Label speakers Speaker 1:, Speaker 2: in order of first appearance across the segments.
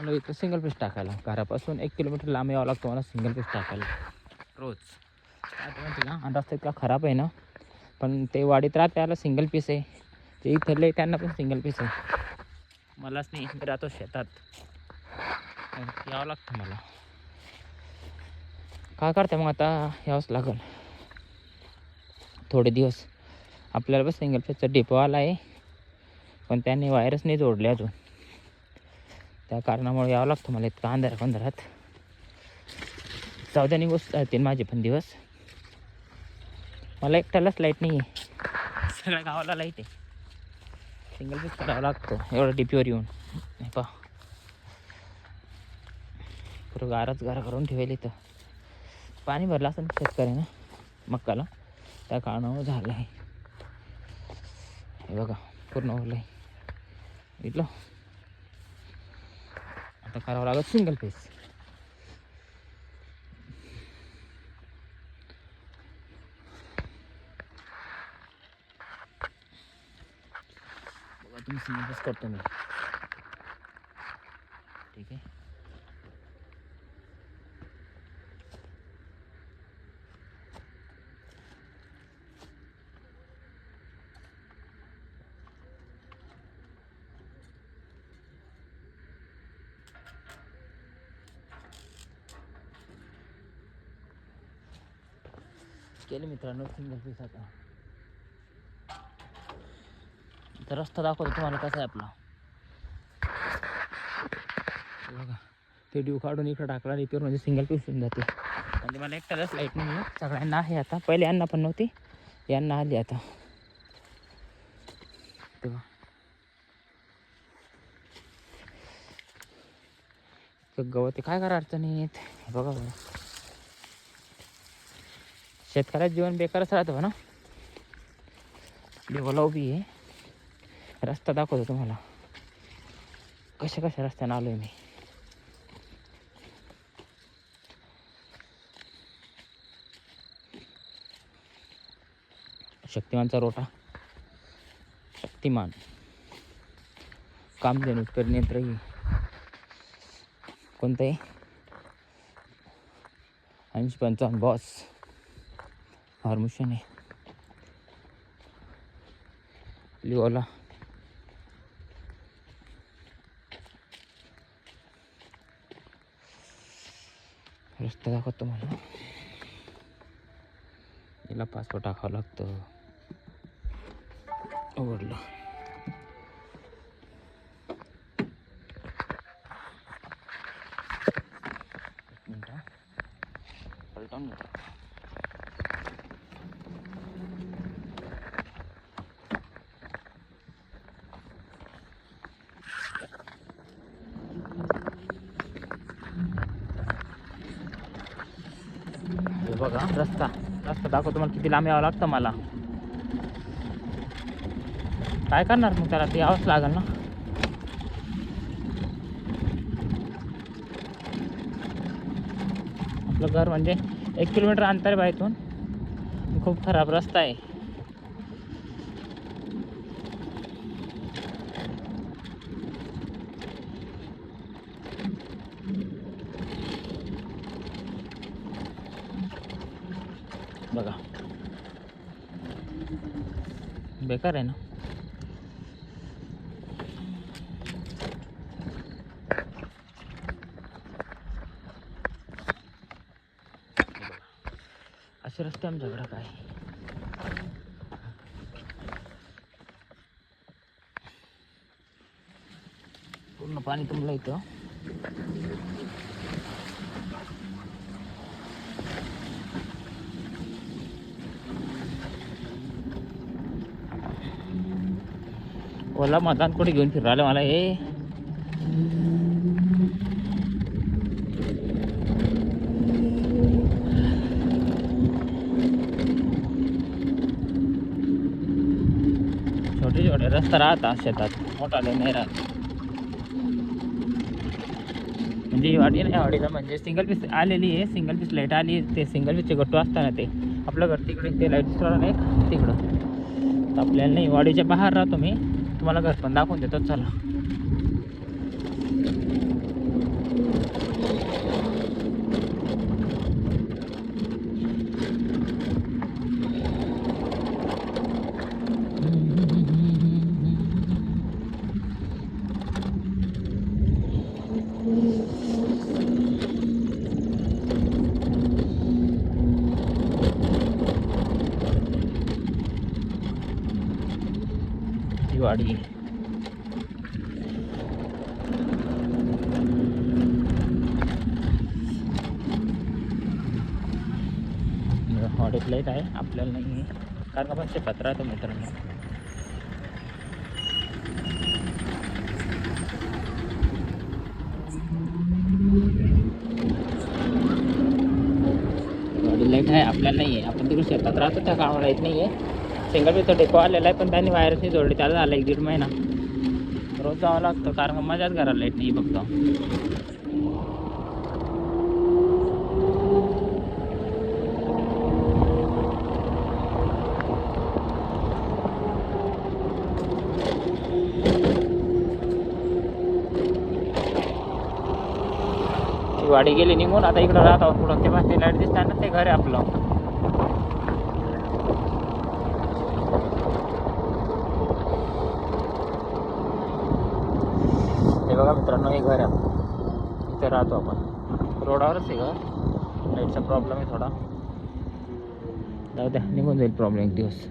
Speaker 1: मला इथं single piece टाकायला घरापासून 1 किलोमीटर लांब यावं लागतं मला सिंगल पीस टाकायला रोज. काय माहिती का आणि रस्ता इतका खराब आहे ना, पण ते वाडीत राहत त्याला सिंगल पीस आहे, ते इथले त्यांना पण सिंगल पीस आहे. मलाच नाही, मी राहतो शेतात, यावं लागतं मला. काय करते मग आता, यावंच लागेल थोडे दिवस. आपल्याला बस सिंगल पीसचा डिपो आला आहे, पण त्याने वायरच नाही जोडले अजून, त्या कारणामुळे यावं लागतं मला इतका अंधारात. सावधानी गोष्ट राहतील माझे पण दिवस. मला एकट्यालाच लाईट नाही आहे, सगळ्या गावाला लाईट आहे. सिंगल पीस करावं लागतो एवढं डीपीवर येऊन. नाही पा पुरं गारा करून ठेवेल इथं. पाणी भरलं असं शेतकऱ्यानं मक्काला, त्या कारणामुळे झालं आहे. हे बघा पूर्ण ओलं आहे इथलं. आता करावं लागत सिंगल पीस. बघा तुम्ही सिंगल पीस करतो मी, ठीक आहे. केले मित्रांनो सिंगल पीस. आता तर रस्ता दाखवतो तुम्हाला कसा आहे आपला. बघा ते ड्यू काढून इकडं टाकला रिपेअर, म्हणजे सिंगल पीस होऊन जाते. म्हणजे मला एकट्यालाच लाईट नाही आहे, सगळ्यांना आहे आता. पहिले यांना पण नव्हती, यांना आली आता. तेव्हा गवत काय करा अडचणीत. बघा बघा शेतकऱ्याचं जीवन बेकारच राहतं ना. देवाला उभी आहे, रस्ता दाखवतो तुम्हाला कशा रस्त्यानं आलोय मी. शक्तिमानचा रोटा, शक्तिमान कामधेनू करनेत्र ही कोणतं आहे 80-55 बॉस हॉर्मुशन आहे. लिओला रस्ता दाखवतो मला. याला पासपोर्ट टाकावं लागतं. उघडलं पलटून घेतो. हे बघा रस्ता दाखवतो मला किती लांब यावं लागतं मला. काय करणार मग, त्याला ते यावंच लागेल ना. आपलं घर म्हणजे 1 किलोमीटर अंतर आहे बाहेरून. खूप खराब रस्ता आहे. बघा बेकार आहे ना. असे रस्ते आमच्याकडं काय. पूर्ण पाणी तुंबलं इथं. ओला मैदान कुठे घेऊन फिरू राहिलं मला हे. छोटे रस्ता राहतात शेतात, मोठा नाही राहत. म्हणजे ही वाडी नाही, वाडीला म्हणजे सिंगल पीस आलेली आहे. सिंगल पीस लाईट आली, ते सिंगल पीसचे गट्टू असताना ते आपलं घर तिकडे, ते लाईट नाही तिकडं. तर आपल्याला नाही, वाडीच्या बाहेर राहतो मी, तुम्हाला घर पण दाखवून देतो. चला वाडी. वाडीत लाईट आहे, आपल्याला नाही आहे कारण आपण शेतात राहतो मित्रांनो. वाडीत लाईट आहे, आपल्याला नाही आहे. आपण तिकडे शेतात राहतो त्या कामाला लाईट नाही आहे. सिंगल पीसचा डेको आलेला आहे पण त्यांनी वायरसनी जोडली, त्याला झालं 1-1.5 महिना. रोज जावं लागतं कारण माझ्याच घराला लाईट नाही फक्त. वाडी गेली निघून, आता इकडं राहत आहोत पुढं. तेव्हा ते लाईट दिसतात ना, ते घर आहे आपलं. हे बघा मित्रांनो, हे घर आहे, इथे राहतो आपण. रोडावरच आहे घर. लाईटचा प्रॉब्लेम आहे थोडा, जाऊ द्या, निघून जाईल प्रॉब्लेम एक दिवस.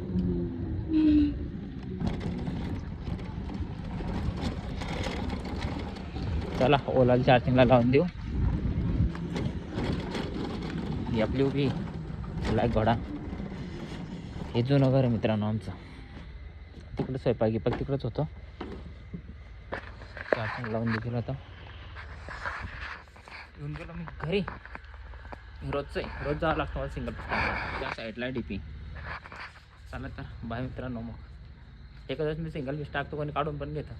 Speaker 1: चला ओला चार्जिंगला लावून देऊ. ही आपली उभी ब्लॅक घोडा. हे जुनं घर आहे मित्रांनो आमचं. तिकडं स्वयंपाकी पण तिकडंच होतं. चार्जिंग लावून देखील होतं. येऊन गेलो मी घरी. रोजचं आहे, रोज जावं लागतं मला सिंगल पीस. त्या साईडला डीपी. चला तर बाय मित्रांनो. मग एकच मी सिंगल पीस टाकतो, कोणी काढून पण घेतं.